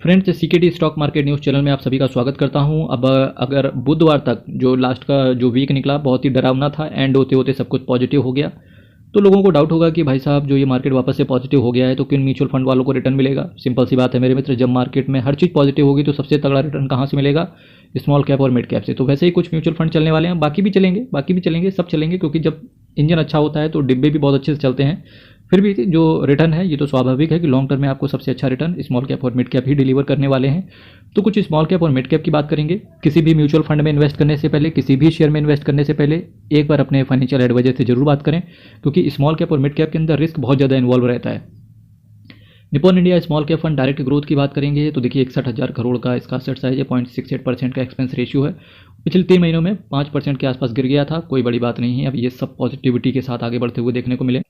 Friends, CKD stock market news channel में आप सभी का स्वागत करता हूं। अब अगर बुधवार तक जो लास्ट का जो वीक निकला बहुत ही डरावना था, एंड होते होते सब कुछ पॉजिटिव हो गया, तो लोगों को डाउट होगा कि भाई साहब जो ये मार्केट वापस से पॉजिटिव हो गया है तो किन म्यूचुअल फंड वालों को रिटर्न मिलेगा। सिंपल सी बात है मेरे मित्र, जब मार्केट में हर चीज़ पॉजिटिव होगी तो सबसे तगड़ा रिटर्न कहाँ से मिलेगा? स्मॉल कैप और मिड कैप से। तो वैसे ही कुछ म्यूचुअल फंड चलने वाले हैं, बाकी भी चलेंगे, सब चलेंगे, क्योंकि जब इंजन अच्छा होता है तो डिब्बे भी बहुत अच्छे से चलते हैं। फिर भी जो रिटर्न है ये तो स्वाभाविक है कि लॉन्ग टर्म में आपको सबसे अच्छा रिटर्न स्मॉल कैप और मिड कैप ही डिलीवर करने वाले हैं। तो कुछ स्मॉल कैप और मिड कैप की बात करेंगे। किसी भी म्यूचुअल फंड में इन्वेस्ट करने से पहले, किसी भी शेयर में इन्वेस्ट करने से पहले एक बार अपने फाइनेंशियल एडवाइजर से जरूर बात करें, क्योंकि स्मॉल कैप और मिड कैप के अंदर रिस्क बहुत ज़्यादा इन्वॉल्व रहता है। Nippon India small cap fund direct growth की बात करेंगे तो देखिए 61,000 करोड़ का इसका असेट साइज है, 0.68% का एक्सपेंस रेशियो है। पिछले 3 महीनों में 5% के आसपास गिर गया था, कोई बड़ी बात नहीं है। अब ये सब पॉजिटिविटी के साथ आगे बढ़ते हुए देखने को मिले।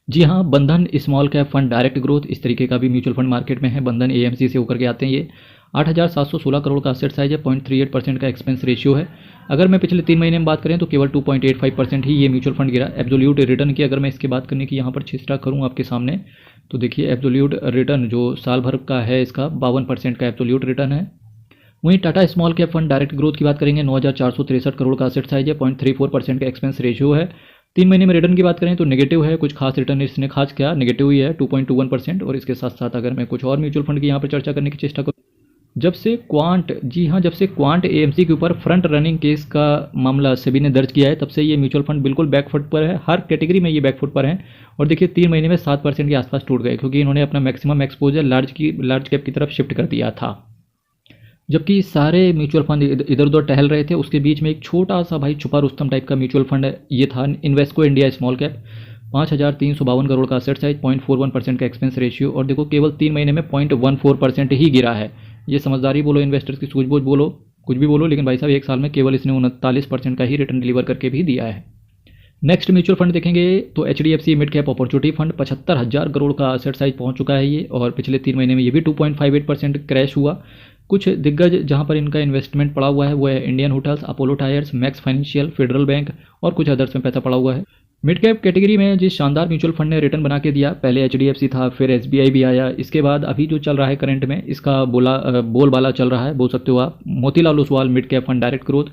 जी हाँ, बंधन small cap fund direct growth इस तरीके का भी म्यूचुअल फंड मार्केट में है। बंधन एएमसी से होकर के आते हैं। ये 8,716 करोड़ का असेट साइज है, 0.38% का एक्सपेंस रेशियो है। अगर मैं पिछले 3 महीने में बात करें तो केवल 2.85% ही ये म्यूचुअल फंड गिरा। एब्सोल्यूट रिटर्न की अगर मैं इसकी बात करने की यहाँ पर चेष्टा करूँ आपके सामने, तो देखिए एब्सोल्यूट रिटर्न जो साल भर का है इसका 52% का एब्सोल्यूट रिटर्न है। वहीं Tata small cap fund direct growth की बात करेंगे, 9,463 करोड़ का असेट साइज है, 0.34% का एक्सपेंस रेशियो है। 3 महीने में रिटर्न की बात करें तो नेगेटिव है, कुछ खास रिटर्न इसने खास क्या नेगेटिव ही है, 2.21%। और इसके साथ साथ अगर मैं कुछ और म्यूचुअल फंड की यहाँ पर चर्चा करने की चेष्टा करूँ, जब से क्वांट एएमसी के ऊपर फ्रंट रनिंग केस का मामला सेबी ने दर्ज किया है, तब से ये म्यूचुअल फंड बिल्कुल बैकफुट पर है। हर कैटेगरी में ये बैकफुट पर है। और देखिए 3 महीने में 7% के आसपास टूट गए, क्योंकि इन्होंने अपना मैक्सिमम एक्सपोजर लार्ज कैप की तरफ शिफ्ट कर दिया था। जबकि सारे म्यूचुअल फंड इधर उधर टहल रहे थे, उसके बीच में एक छोटा सा भाई छुपा रुस्तम टाइप का म्यूचुअल फंड ये था, Invesco India small cap. 5,352 crore का असेट साइज, 0.41% का एक्सपेंस रेशियो। और देखो केवल 3 महीने में 0.14% ही गिरा है। ये समझदारी बोलो, इन्वेस्टर्स की सूझबूझ बोलो, कुछ भी बोलो, लेकिन भाई साहब एक साल में केवल इसने 39% का ही रिटर्न डिलीवर करके भी दिया है। नेक्स्ट म्यूचुअल फंड देखेंगे तो HDFC mid cap opportunity fund, 75,000 crore का असेट साइज पहुंच चुका है ये। और पिछले 3 महीने में ये भी 2.58% क्रैश हुआ। कुछ दिग्गज जहां पर इनका इन्वेस्टमेंट पड़ा हुआ है वो है Indian hotels, Apollo tyres, max financial, federal bank और कुछ अदर्स में पैसा पड़ा हुआ है। मिड कैप कैटेगरी में जिस शानदार म्यूचुअल फंड ने रिटर्न बना के दिया, पहले एचडीएफसी था, फिर एसबीआई भी आया, इसके बाद अभी जो चल रहा है करंट में, इसका बोलबाला चल रहा है, बोल सकते हो आप, Motilal Oswal mid cap fund direct growth,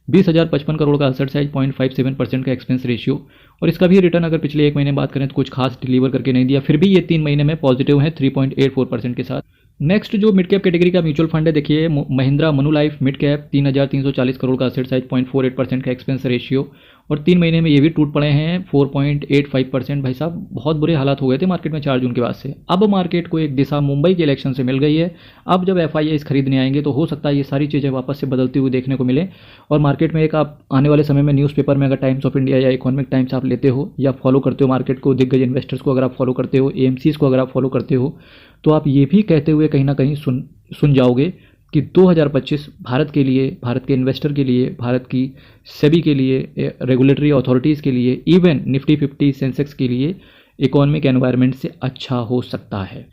20,055 crore का असेट साइज, 0.57% का एक्सपेंस रेशियो। और इसका भी रिटर्न अगर पिछले 1 महीने बात करें तो कुछ खास डिलीवर करके नहीं दिया, फिर भी ये 3 महीने में पॉजिटिव है 3.84% के साथ। नेक्स्ट जो मिड कैप कैटेगरी का म्यूचुअल फंड है, देखिए Mahindra Manulife mid cap, 3,340 crore का असेट साइज, 0.48% का एक्सपेंस रेशियो। और 3 महीने में ये भी टूट पड़े हैं 4.85%। भाई साहब बहुत बुरे हालात हो गए थे मार्केट में 4 जून के बाद से। अब मार्केट को एक दिशा मुंबई के इलेक्शन से मिल गई है। अब जब एफआईआईस खरीदने आएंगे तो हो सकता है ये सारी चीज़ें वापस से बदलती हुई देखने को मिले। और मार्केट में एक आप आने वाले समय में न्यूज़पेपर में अगर टाइम्स ऑफ इंडिया या इकोनॉमिक टाइम्स आप लेते हो या फॉलो करते हो मार्केट को, दिग्गज इन्वेस्टर्स को अगर आप फॉलो करते हो, एएमसीज को अगर आप फॉलो करते हो, तो आप ये भी कहते हुए कहीं ना कहीं सुन जाओगे कि 2025 भारत के लिए, भारत के इन्वेस्टर के लिए, भारत की सेबी के लिए, रेगुलेटरी अथॉरिटीज़ के लिए, इवन निफ्टी 50 सेंसेक्स के लिए इकोनॉमिक एनवायरनमेंट से अच्छा हो सकता है।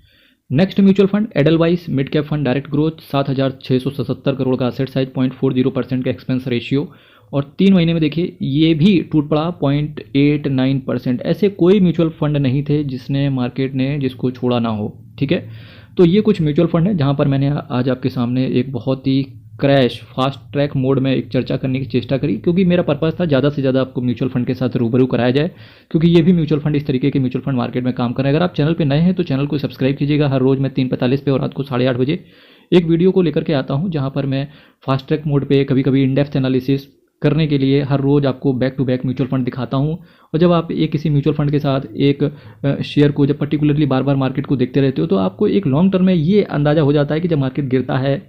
Next mutual fund Edelweiss mid cap fund direct growth, 7,677 crore का असेट साइज, 0.40% का एक्सपेंस रेशियो। और 3 महीने में देखिए ये भी टूट पड़ा 0.89%। ऐसे कोई म्यूचुअल फंड नहीं थे जिसने मार्केट ने जिसको छोड़ा ना हो, ठीक है। तो ये कुछ म्यूचुअल फंड है जहां पर मैंने आज आपके सामने एक बहुत ही क्रैश फास्ट ट्रैक मोड में एक चर्चा करने की चेष्टा करी, क्योंकि मेरा पर्पस था ज़्यादा से ज़्यादा आपको म्यूचुअल फंड के साथ रूबरू कराया जाए, क्योंकि ये भी म्यूचुअल फंड इस तरीके के म्यूचुअल फंड मार्केट में काम कर रहे हैं। अगर आप चैनल पे नए हैं तो चैनल को सब्सक्राइब कीजिएगा। हर रोज़ मैं 3:45 पे और रात को 8:30 बजे एक वीडियो को लेकर के आता हूँ, जहाँ पर मैं फास्ट ट्रैक मोड पर कभी कभी इन डेप्थ एनालिसिस करने के लिए हर रोज़ आपको back to back mutual fund दिखाता हूँ। और जब आप एक किसी म्यूचुअल फंड के साथ एक शेयर को जब पर्टिकुलरली बार बार मार्केट को देखते रहते हो, तो आपको एक लॉन्ग टर्म में ये अंदाज़ा हो जाता है कि जब मार्केट गिरता है,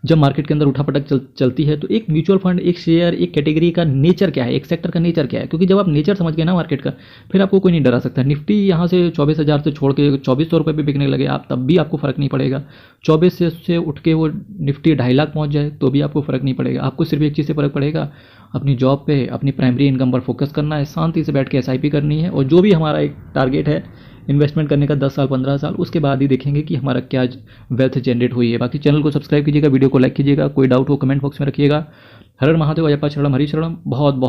जब मार्केट के अंदर उठापटक चलती है, तो एक म्यूचुअल फंड, एक शेयर, एक कैटेगरी का नेचर क्या है, एक सेक्टर का नेचर क्या है। क्योंकि जब आप नेचर समझ गए ना मार्केट का, फिर आपको कोई नहीं डरा सकता। निफ्टी यहाँ से 24,000 से छोड़ के 2,400 रुपये पे बिकने लगे, आप तब भी आपको फ़र्क नहीं पड़ेगा। 24 से उठ के वो निफ्टी 2.5 लाख पहुँच जाए तो भी आपको फ़र्क नहीं पड़ेगा। आपको सिर्फ एक चीज़ से फ़र्क पड़ेगा, अपनी जॉब पे, अपनी प्राइमरी इनकम पर फोकस करना है, शांति से बैठ के एसआईपी करनी है। और जो भी हमारा एक टारगेट है इन्वेस्टमेंट करने का 10 साल 15 साल, उसके बाद ही देखेंगे कि हमारा क्या वेल्थ जनरेट हुई है। बाकी चैनल को सब्सक्राइब कीजिएगा, वीडियो को लाइक कीजिएगा, कोई डाउट हो कमेंट बॉक्स में रखिएगा। हर हर महादेव, अयप्पा शरणम, हरी शरणम। बहुत बहुत